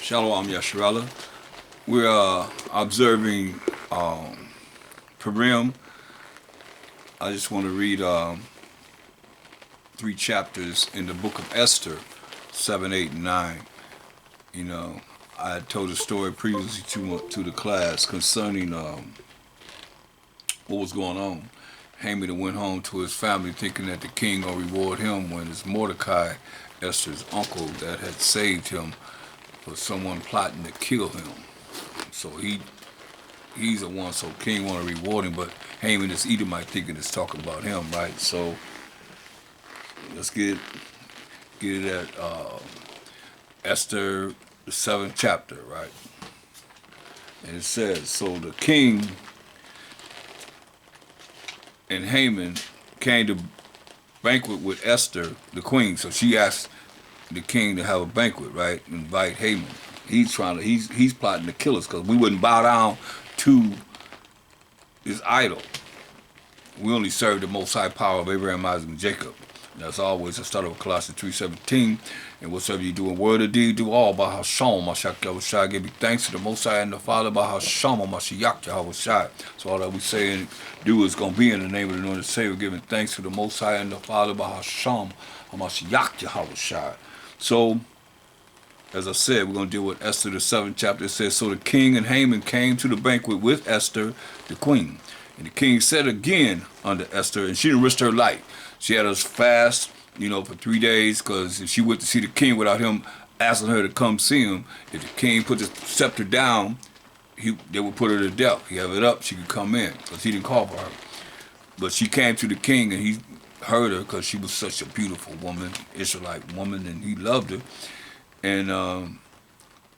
Shalom Yasharala. We're observing Purim. I just want to read 3 chapters in the book of Esther, 7, 8, and 9. You know, I had told a story previously to the class concerning what was going on. Haman went home to his family thinking that the king will reward him when it's Mordecai, Esther's uncle, that had saved him for someone plotting to kill him. So he's the one, so king want to reward him, but Haman is Edomite thinking it's talking about him, right? So let's get it at Esther, the 7th chapter, right? And it says, so the king and Haman came to banquet with Esther, the queen. So she asked the king to have a banquet, right? Invite Haman. He's plotting to kill us because we wouldn't bow down to this idol. We only serve the Most High power of Abraham, Isaac, and Jacob. And that's always the start of Colossians 3:17. And whatsoever you do in word or deed, do all by Hashem, Mashiach Yahushua. Give you thanks to the Most High and the Father by Hashem, Mashiach Yahushua. So all that we say and do is going to be in the name of the Lord and Savior, giving thanks to the Most High and the Father by Hashem, Mashiach Yahushua. So, as I said, we're going to deal with Esther, the 7th chapter. It says, so the king and Haman came to the banquet with Esther, the queen. And the king said again unto Esther, and she didn't risk her life. She had us fast, for 3 days, because if she went to see the king without him asking her to come see him, if the king put the scepter down, they would put her to death. He have it up, she could come in, because he didn't call for her. But she came to the king, and he heard her, because she was such a beautiful woman, Israelite woman, and he loved her. And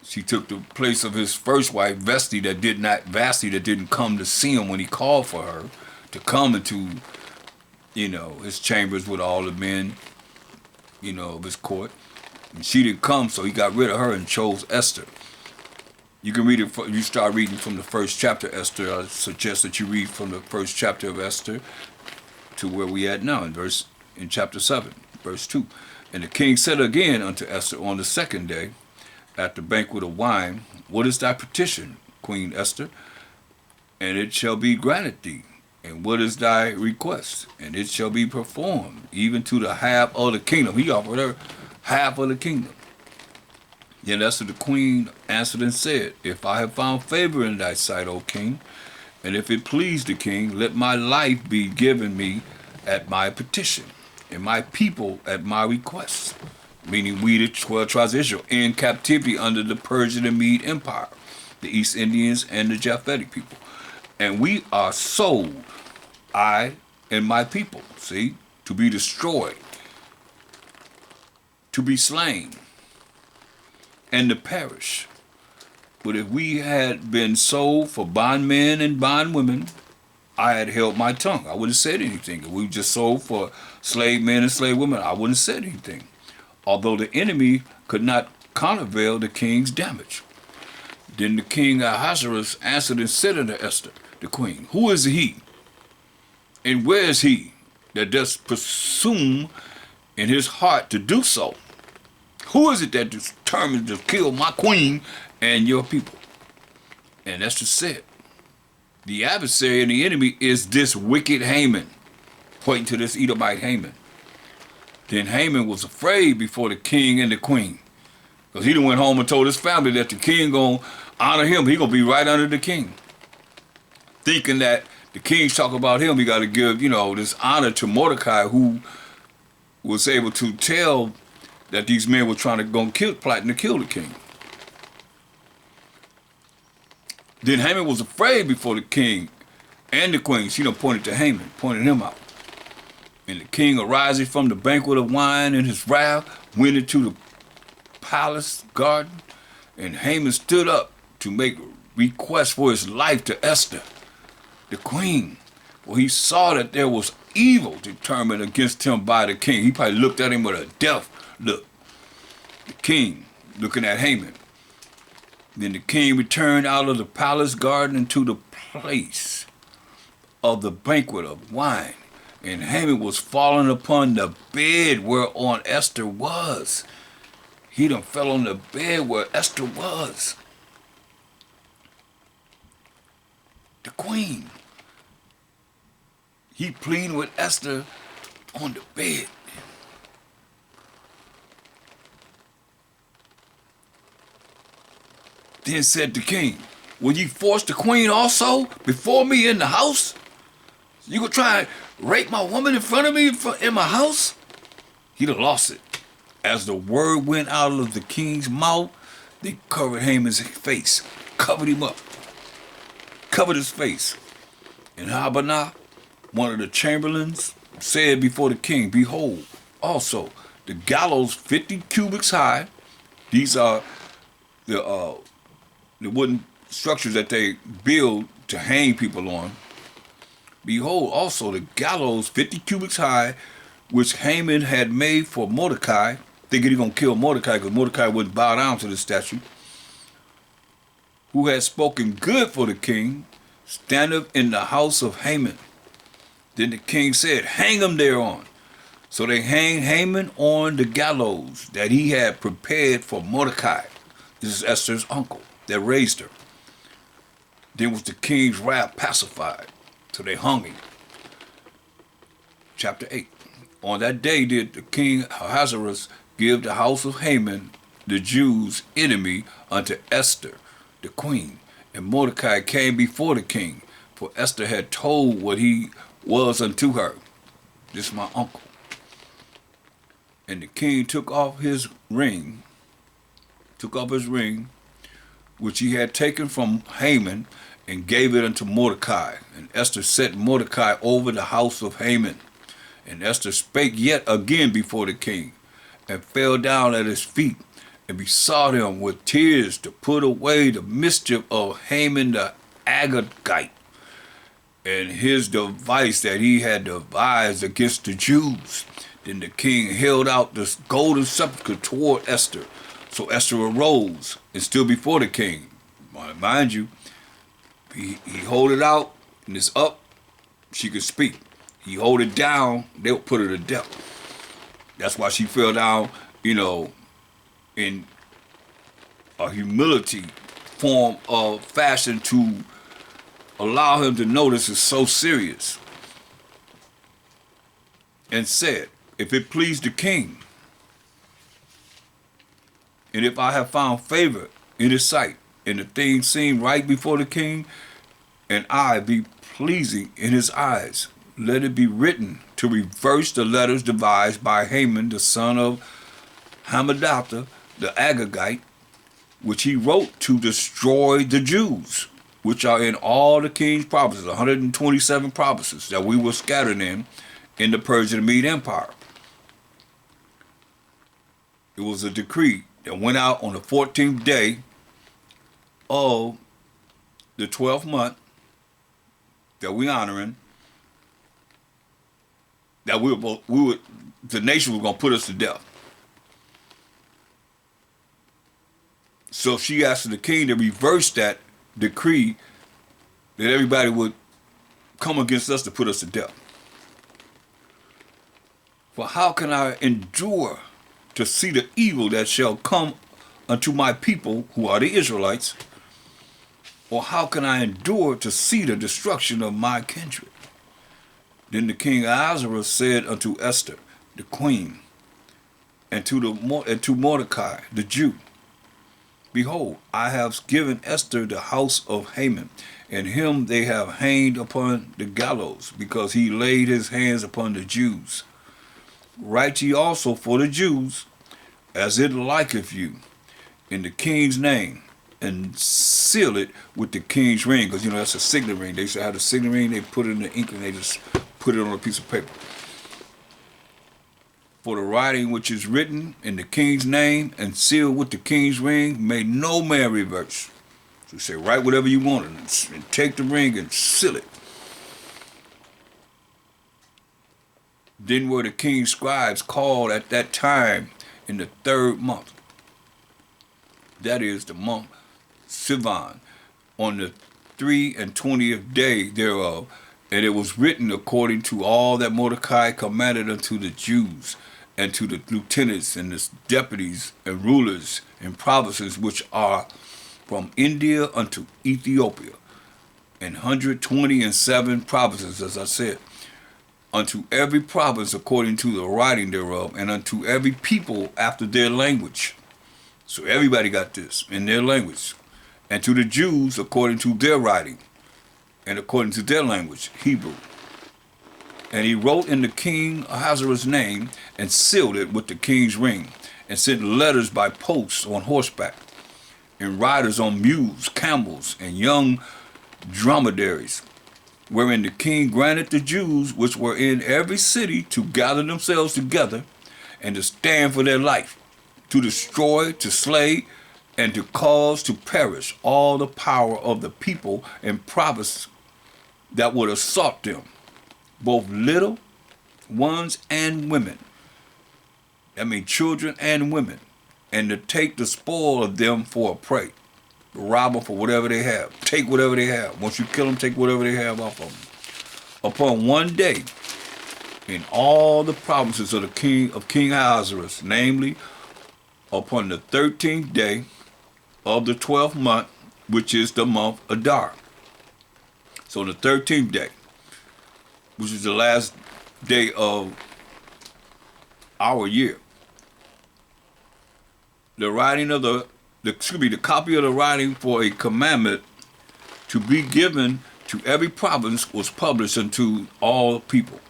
she took the place of his first wife, Vashti, that didn't come to see him when he called for her to come into, his chambers with all the men, of his court. And she didn't come, so he got rid of her and chose Esther. You can read it. You start reading from the 1st chapter, Esther. I suggest that you read from the 1st chapter of Esther to where we at now in chapter 7, verse 2. And the king said again unto Esther on the 2nd day, at the banquet of wine, what is thy petition, Queen Esther? And it shall be granted thee. And what is thy request? And it shall be performed, even to the half of the kingdom. He offered her half of the kingdom. Then Esther the queen answered and said, if I have found favor in thy sight, O king, and if it please the king, let my life be given me at my petition, and my people at my request. Meaning we, the 12 tribes of Israel, in captivity under the Persian and Mede Empire, the East Indians and the Japhetic people. And we are sold, I and my people, to be destroyed, to be slain, and to perish. But if we had been sold for bondmen and bondwomen, I had held my tongue. I wouldn't have said anything. If we just sold for slave men and slave women, I wouldn't have said anything. Although the enemy could not countervail the king's damage. Then the king Ahasuerus answered and said unto Esther, the queen, who is he? And where is he that does presume in his heart to do so? Who is it that determined to kill my queen and your people? And Esther said, the adversary and the enemy is this wicked Haman, pointing to this Edomite Haman. Then Haman was afraid before the king and the queen, because he done went home and told his family that the king gonna honor him. He gonna be right under the king, thinking that the king's talking about him. He got to give this honor to Mordecai, who was able to tell that these men were trying to plotting to kill the king. Then Haman was afraid before the king and the queen. She done pointed to Haman, pointed him out. And the king, arising from the banquet of wine in his wrath, went into the palace garden, and Haman stood up to make request for his life to Esther, the queen. For he saw that there was evil determined against him by the king. He probably looked at him with a death look. The king looking at Haman. Then the king returned out of the palace garden into the place of the banquet of wine. And Haman was fallen upon the bed whereon Esther was. He done fell on the bed where Esther was. The queen. He pleading with Esther on the bed. Then said the king, will ye force the queen also before me in the house? You gonna try and rape my woman in front of me in my house? He'd have lost it. As the word went out of the king's mouth, they covered Haman's face, covered him up, covered his face. And Habanah, one of the chamberlains, said before the king, behold, also the gallows 50 cubits high. These are the wooden structures that they build to hang people on. Behold, also the gallows 50 cubits high, which Haman had made for Mordecai, thinking he gonna kill Mordecai because Mordecai wouldn't bow down to the statue, who had spoken good for the king, standeth in the house of Haman. Then the king said, hang him thereon. So they hanged Haman on the gallows that he had prepared for Mordecai. This is Esther's uncle that raised her. Then was the king's wrath pacified. So they hung him. Chapter 8. On that day did the king Ahasuerus give the house of Haman, the Jews' enemy, unto Esther, the queen. And Mordecai came before the king, for Esther had told what he was unto her. This is my uncle. And the king took off his ring, which he had taken from Haman, and gave it unto Mordecai. And Esther set Mordecai over the house of Haman. And Esther spake yet again before the king, and fell down at his feet, and besought him with tears to put away the mischief of Haman the Agagite, and his device that he had devised against the Jews. Then the king held out this golden scepter toward Esther. So Esther arose and stood before the king. Mind you, he hold it out and it's up, she could speak. He hold it down, they'll put her to death. That's why she fell down, in a humility form of fashion to allow him to know this is so serious. And said, if it please the king, and if I have found favor in his sight, and the thing seem right before the king, and I be pleasing in his eyes, let it be written to reverse the letters devised by Haman, the son of Hammedatha, the Agagite, which he wrote to destroy the Jews, which are in all the king's provinces, 127 provinces that we were scattered in the Persian and Mede Empire. It was a decree that went out on the 14th day of the 12th month that we honoring, that the nation was gonna put us to death. So she asked the king to reverse that decree, that everybody would come against us to put us to death. For how can I endure to see the evil that shall come unto my people, who are the Israelites? Or how can I endure to see the destruction of my kindred? Then the king Ahasuerus said unto Esther, the queen, and to Mordecai, the Jew, behold, I have given Esther the house of Haman, and him they have hanged upon the gallows, because he laid his hands upon the Jews. Write ye also for the Jews, as it liketh you, in the king's name, and seal it with the king's ring, because that's a signet ring. They used to have the signet ring, they put it in the ink and they just put it on a piece of paper. For the writing which is written in the king's name and sealed with the king's ring, may no man reverse. So say, write whatever you want and take the ring and seal it. Then were the king's scribes called at that time in the 3rd month, that is the month Sivan, on the 23rd day thereof, and it was written according to all that Mordecai commanded unto the Jews, and to the lieutenants and the deputies and rulers in provinces which are from India unto Ethiopia, and 127 provinces, as I said, unto every province according to the writing thereof, and unto every people after their language. So everybody got this in their language. And to the Jews according to their writing, and according to their language, Hebrew. And he wrote in the king Ahasuerus' name, and sealed it with the king's ring, and sent letters by posts on horseback, and riders on mules, camels, and young dromedaries, wherein the king granted the Jews which were in every city to gather themselves together, and to stand for their life, to destroy, to slay, and to cause to perish all the power of the people and province that would assault them, both little ones and women. That means children and women, and to take the spoil of them for a prey. Rob them for whatever they have. Take whatever they have. Once you kill them, take whatever they have off of them. Upon one day, in all the provinces of King Ahasuerus, namely, upon the 13th day of the 12th month, which is the month Adar. So the 13th day, which is the last day of our year, the writing of the copy of the writing for a commandment to be given to every province was published unto all people,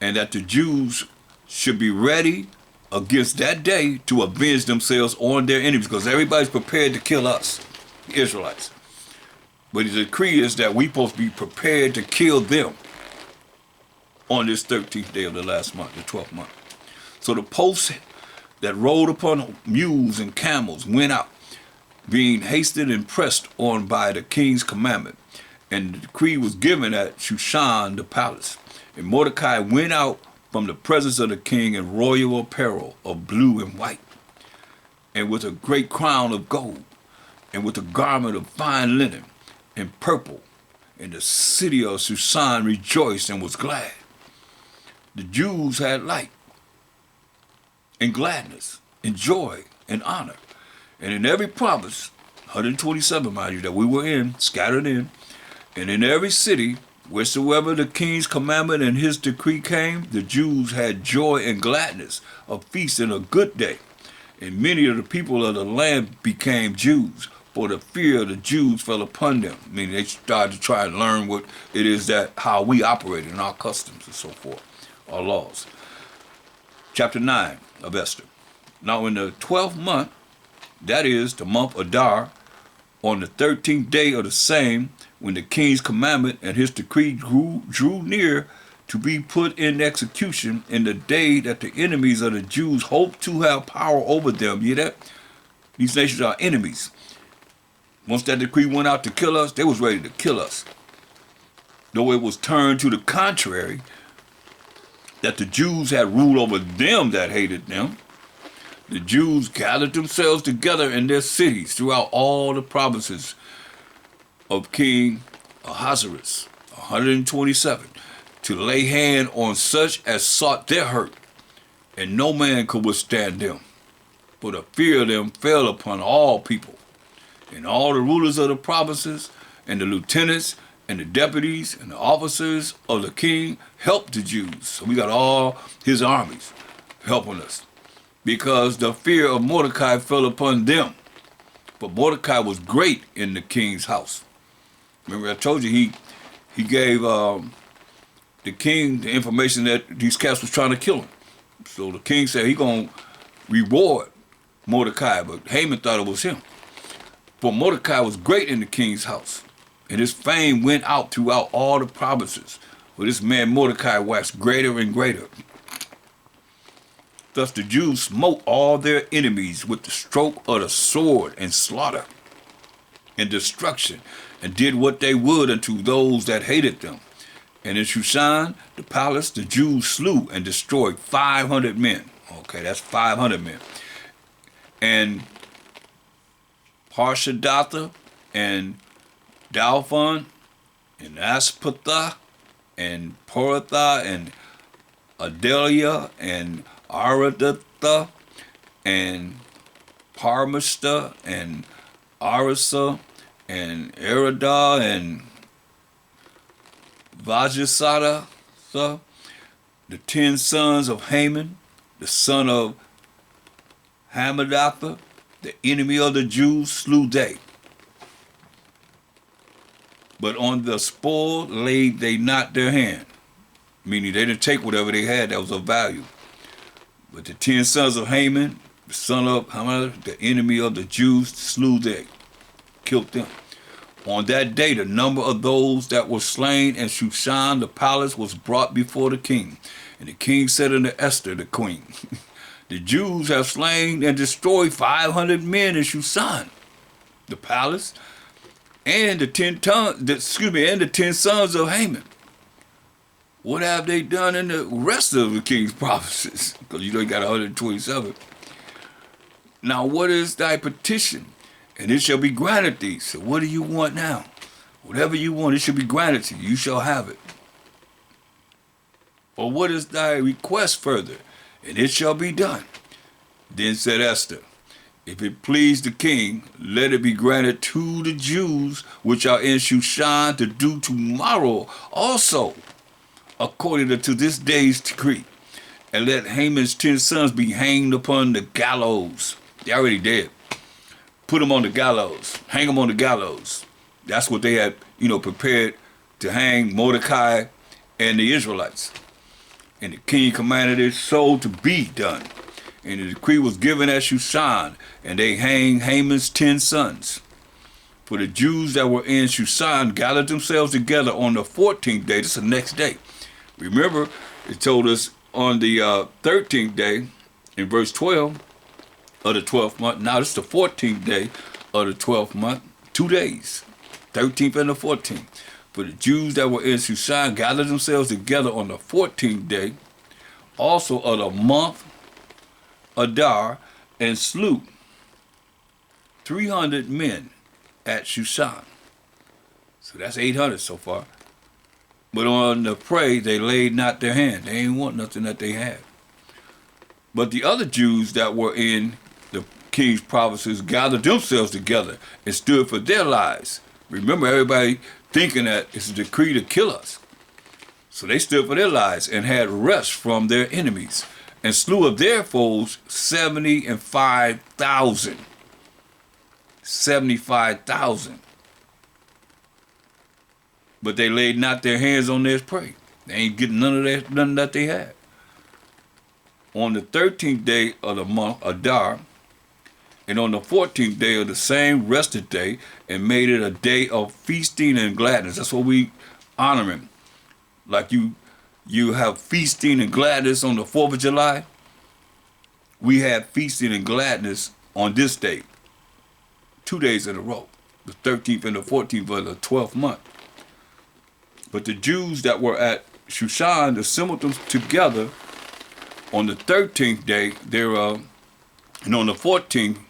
and that the Jews should be ready against that day to avenge themselves on their enemies, because everybody's prepared to kill us, the Israelites. But the decree is that we're supposed to be prepared to kill them on this 13th day of the last month, the 12th month. So the posts that rode upon mules and camels went out, being hasted and pressed on by the king's commandment. And the decree was given at Shushan the palace. And Mordecai went out from the presence of the king in royal apparel of blue and white, and with a great crown of gold, and with a garment of fine linen and purple. And the city of Shushan rejoiced and was glad. The Jews had light and gladness and joy and honor. And in every province, 127, mind you, that we were in, scattered in, and in every city, wheresoever the king's commandment and his decree came, the Jews had joy and gladness, a feast and a good day. And many of the people of the land became Jews, for the fear of the Jews fell upon them. I mean, they started to try and learn what it is that, how we operate in our customs and so forth, our laws. Chapter 9 of Esther. Now in the 12th month, that is the month Adar, on the 13th day of the same, when the king's commandment and his decree drew near to be put in execution, in the day that the enemies of the Jews hoped to have power over them. You hear that? These nations are enemies. Once that decree went out to kill us, they was ready to kill us. Though it was turned to the contrary, that the Jews had ruled over them that hated them, the Jews gathered themselves together in their cities throughout all the provinces of King Ahasuerus, 127, to lay hand on such as sought their hurt, and no man could withstand them. For the fear of them fell upon all people, and all the rulers of the provinces, and the lieutenants, and the deputies, and the officers of the king helped the Jews. So we got all his armies helping us, because the fear of Mordecai fell upon them. But Mordecai was great in the king's house. Remember I told you he gave the king the information that these cats was trying to kill him. So the king said he gonna reward Mordecai, but Haman thought it was him. For Mordecai was great in the king's house, and his fame went out throughout all the provinces, where this man Mordecai waxed greater and greater. Thus the Jews smote all their enemies with the stroke of the sword, and slaughter and destruction, and did what they would unto those that hated them. And in Shushan, the palace, the Jews slew and destroyed 500 men. Okay, that's 500 men. And Harshadatha and Dalphon and Aspatha and Poratha and Adelia and Aradatha, and Parmashta, and Arasa, and Erada, and Vajasada, the 10 sons of Haman, the son of Hammedatha, the enemy of the Jews, slew they. But on the spoil laid they not their hand, meaning they didn't take whatever they had that was of value. But the 10 sons of Haman, the son of Hammedatha, the enemy of the Jews, slew they, killed them. On that day, the number of those that were slain in Shushan, the palace, was brought before the king. And the king said unto Esther, the queen, the Jews have slain and destroyed 500 men in Shushan, the palace, and the 10 sons of Haman. What have they done in the rest of the king's provinces? Because you got 127. Now what is thy petition? And it shall be granted thee. So what do you want now? Whatever you want, it shall be granted to you. You shall have it. Or what is thy request further? And it shall be done. Then said Esther, if it please the king, let it be granted to the Jews which are in Shushan to do tomorrow also, according to this day's decree. And let Haman's 10 sons be hanged upon the gallows. They already dead. Put them on the gallows. Hang them on the gallows. That's what they had, prepared to hang Mordecai and the Israelites. And the king commanded it so to be done. And the decree was given at Shushan, and they hanged Haman's 10 sons. For the Jews that were in Shushan gathered themselves together on the 14th day. This is the next day. Remember, it told us on the 13th day, in verse 12 of the 12th month. Now this is the 14th day of the 12th month. 2 days, 13th and the 14th. For the Jews that were in Shushan gathered themselves together on the 14th day, also of the month Adar, and slew 300 men at Shushan. So that's 800 so far. But on the prey they laid not their hand. They ain't want nothing that they had. But the other Jews that were in the king's provinces gathered themselves together and stood for their lives. Remember, everybody thinking that it's a decree to kill us. So they stood for their lives and had rest from their enemies, and slew of their foes 75,000. 75,000. But they laid not their hands on their prey. They ain't getting none that they had. On the 13th day of the month Adar, and on the 14th day of the same rested day, and made it a day of feasting and gladness. That's what we honor him. Like you have feasting and gladness on the 4th of July. We have feasting and gladness on this day. 2 days in a row. The 13th and the 14th of the 12th month. But the Jews that were at Shushan assembled them together on the 13th day thereof, and on the 14th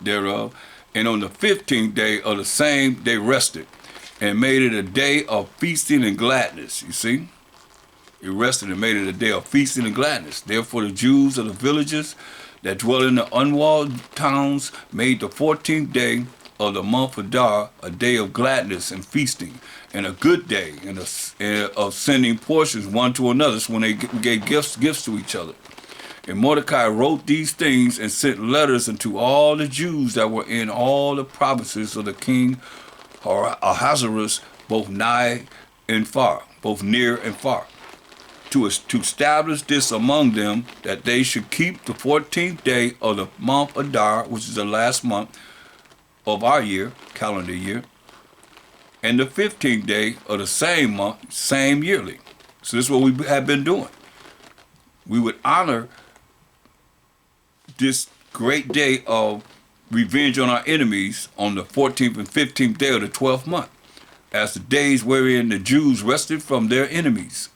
thereof, and on the 15th day of the same they rested, and made it a day of feasting and gladness. You see? It rested and made it a day of feasting and gladness. Therefore the Jews of the villages that dwell in the unwalled towns made the 14th day of the month Adar a day of gladness and feasting, and a good day, and of sending portions one to another. So when they gave gifts to each other. And Mordecai wrote these things and sent letters unto all the Jews that were in all the provinces of the king Ahasuerus, both nigh and far, both near and far, to establish this among them, that they should keep the 14th day of the month Adar, which is the last month of our year, calendar year, and the 15th day of the same month, same yearly. So this is what we have been doing. We would honor this great day of revenge on our enemies on the 14th and 15th day of the 12th month, as the days wherein the Jews rested from their enemies,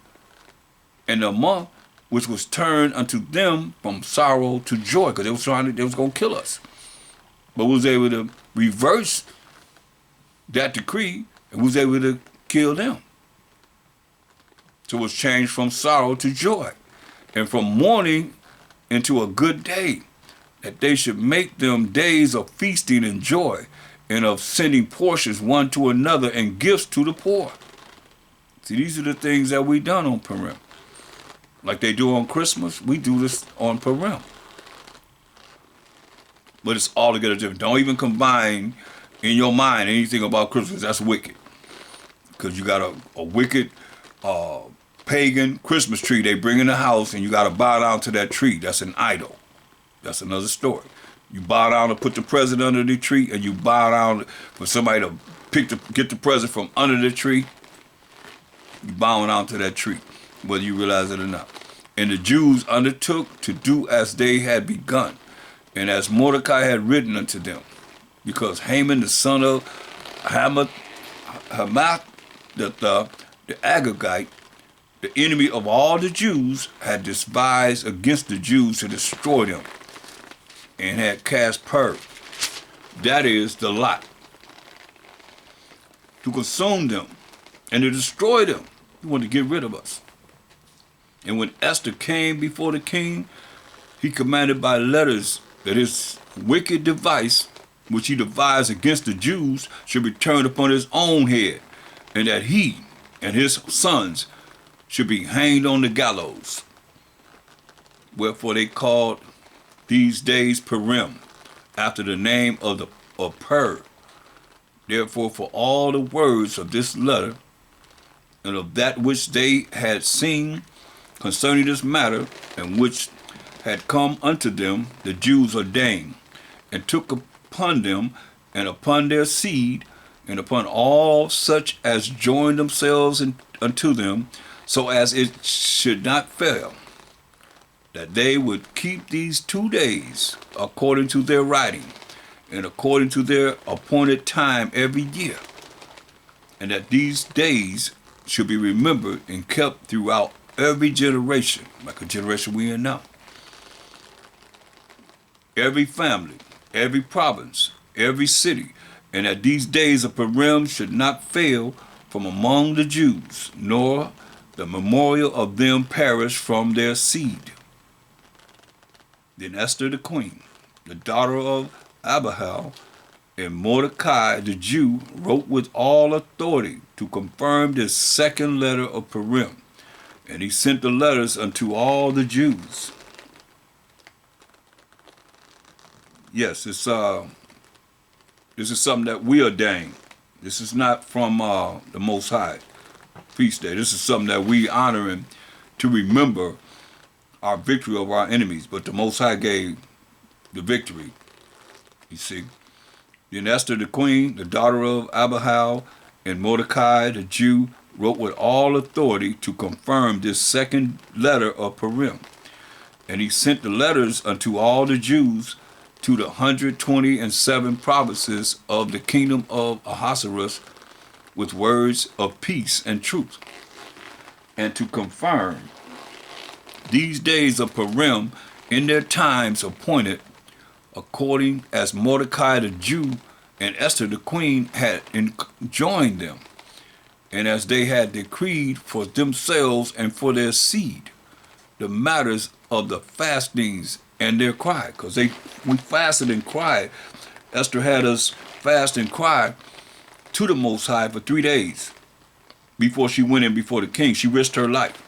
and the month which was turned unto them from sorrow to joy, because they was going to kill us. But we was able to reverse that decree, and was able to kill them. So it was changed from sorrow to joy, and from mourning into a good day, that they should make them days of feasting and joy, and of sending portions one to another and gifts to the poor. See, these are the things that we done on Purim. Like they do on Christmas, we do this on Purim. But it's altogether different. Don't even combine in your mind anything about Christmas. That's wicked. Because you got a wicked pagan Christmas tree they bring in the house, and you got to bow down to that tree. That's an idol. That's another story. You bow down to put the present under the tree, and you bow down for somebody to get the present from under the tree. You bowing down to that tree, whether you realize it or not. And the Jews undertook to do as they had begun, and as Mordecai had written unto them, because Haman the son of Hamath, the Agagite, the enemy of all the Jews, had devised against the Jews to destroy them, and had cast Purim, that is, the lot, to consume them and to destroy them. He wanted to get rid of us. And when Esther came before the king, he commanded by letters that his wicked device, which he devised against the Jews, should be turned upon his own head, and that he and his sons should be hanged on the gallows. Wherefore they called these days Purim, after the name of Pur. Therefore, for all the words of this letter, and of that which they had seen concerning this matter, and which had come unto them, the Jews ordained, and took upon them, and upon their seed, and upon all such as joined themselves unto them, so as it should not fail, that they would keep these 2 days according to their writing, and according to their appointed time every year, and that these days should be remembered and kept throughout every generation, like a generation we in now. Every family, every province, every city, and that these days of Purim should not fail from among the Jews, nor the memorial of them perish from their seed. Then Esther the queen, the daughter of Abihail, and Mordecai the Jew wrote with all authority to confirm this second letter of Purim, and he sent the letters unto all the Jews. Yes, this is something that we ordain. This is not from the Most High feast day. This is something that we honor him to remember our victory over our enemies. But the Most High gave the victory, you see. Then Esther the queen, the daughter of Abihail, and Mordecai the Jew wrote with all authority to confirm this second letter of Purim. And he sent the letters unto all the Jews to the 127 provinces of the kingdom of Ahasuerus with words of peace and truth, and to confirm these days of Purim in their times appointed, according as Mordecai the Jew and Esther the queen had enjoined them, and as they had decreed for themselves and for their seed, the matters of the fastings and their cry, because we fasted and cried. Esther had us fast and cry to the Most High for 3 days before she went in before the king. She risked her life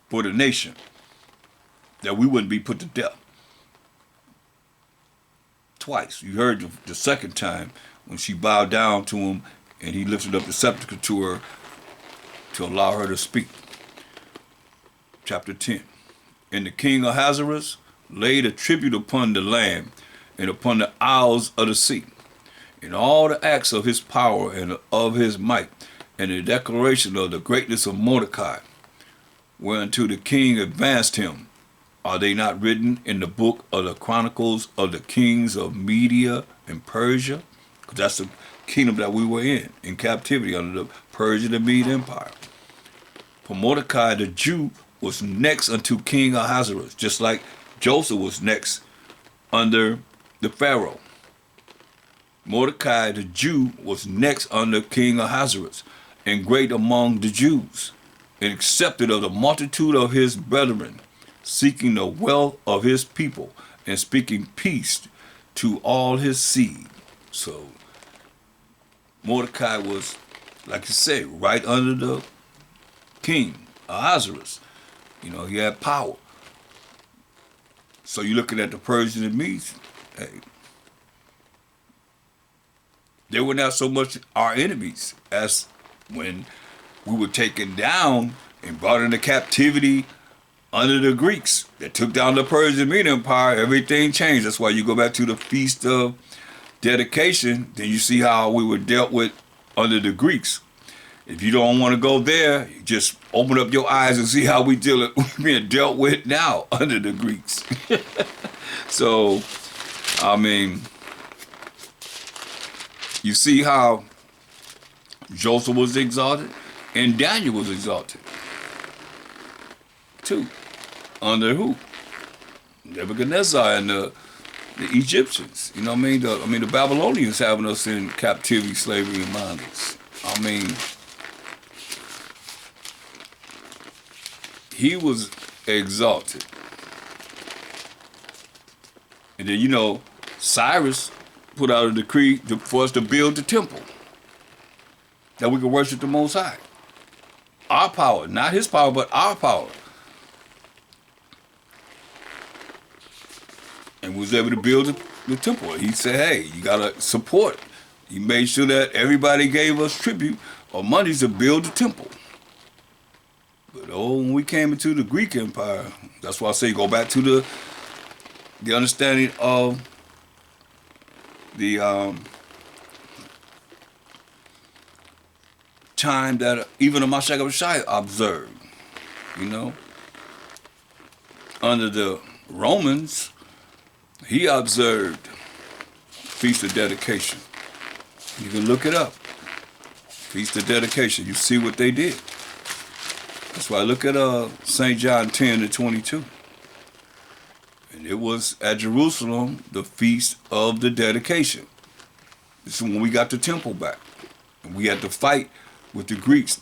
for the nation, that we wouldn't be put to death. Twice. You heard the second time when she bowed down to him and he lifted up the scepter to her to allow her to speak. Chapter 10. And the king Ahasuerus laid a tribute upon the land and upon the isles of the sea, in all the acts of his power and of his might, and the declaration of the greatness of Mordecai, whereunto the king advanced him. Are they not written in the book of the chronicles of the kings of Media and Persia? Because that's the kingdom that we were in captivity under the Persian and Mede Empire. For Mordecai the Jew was next unto King Ahasuerus, just like Joseph was next under the Pharaoh. Mordecai the Jew was next under King Ahasuerus, and great among the Jews, and accepted of the multitude of his brethren, seeking the wealth of his people and speaking peace to all his seed. So Mordecai was, like you said, right under the king, Ahasuerus. You know, he had power. So you're looking at the Persians and Medes, hey, they were not so much our enemies as when we were taken down and brought into captivity under the Greeks that took down the Persian Mede Empire. Everything changed. That's why you go back to the Feast of Dedication, then you see how we were dealt with under the Greeks. If you don't want to go there, you just open up your eyes and see how we're being dealt with now under the Greeks. So, I mean, you see how Joseph was exalted and Daniel was exalted too. Under who? Nebuchadnezzar and the Egyptians. You know what I mean? The Babylonians having us in captivity, slavery, and bondage. I mean, he was exalted. And then, you know, Cyrus put out a decree for us to build the temple, that we could worship the Most High. Our power, not his power, but our power. And was able to build the temple. He said, hey, you gotta support. He made sure that everybody gave us tribute or money to build the temple. But when we came into the Greek Empire, that's why I say go back to the understanding of the time that even the Mashiach observed. You know, under the Romans, he observed Feast of Dedication. You can look it up. Feast of Dedication. You see what they did. That's why I look at St. John 10:22. And it was at Jerusalem, the Feast of the Dedication. This is when we got the temple back. And we had to fight with the Greeks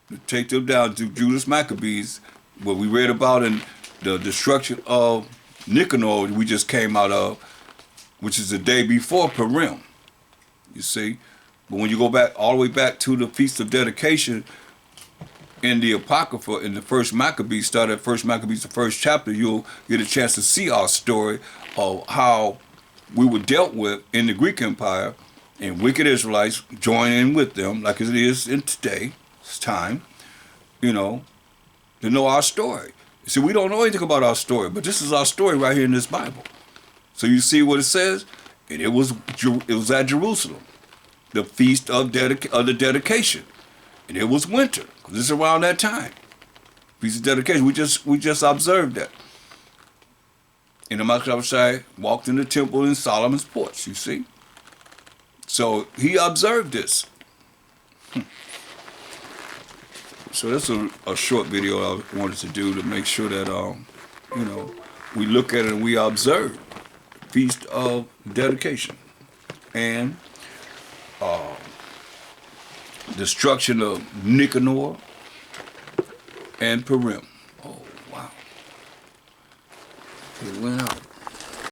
to take them down to Judas Maccabees, what we read about in the destruction of Nicanor we just came out of, which is the day before Purim. You see? But when you go back all the way back to the Feast of Dedication in the Apocrypha, in the first Maccabees, start at first Maccabees, the first chapter, you'll get a chance to see our story of how we were dealt with in the Greek Empire, and wicked Israelites join in with them, like it is in today's time, you know, to know our story. See, we don't know anything about our story, but this is our story right here in this Bible. So you see what it says? And it was at Jerusalem, the Feast of the Dedication. And it was winter, because it's around that time. Feast of Dedication, we just observed that. And the Mashiach walked in the temple in Solomon's porch, you see? So he observed this. So that's a short video I wanted to do to make sure that, you know, we look at it and we observe Feast of Dedication and destruction of Nicanor and Purim. Oh, wow. It went out.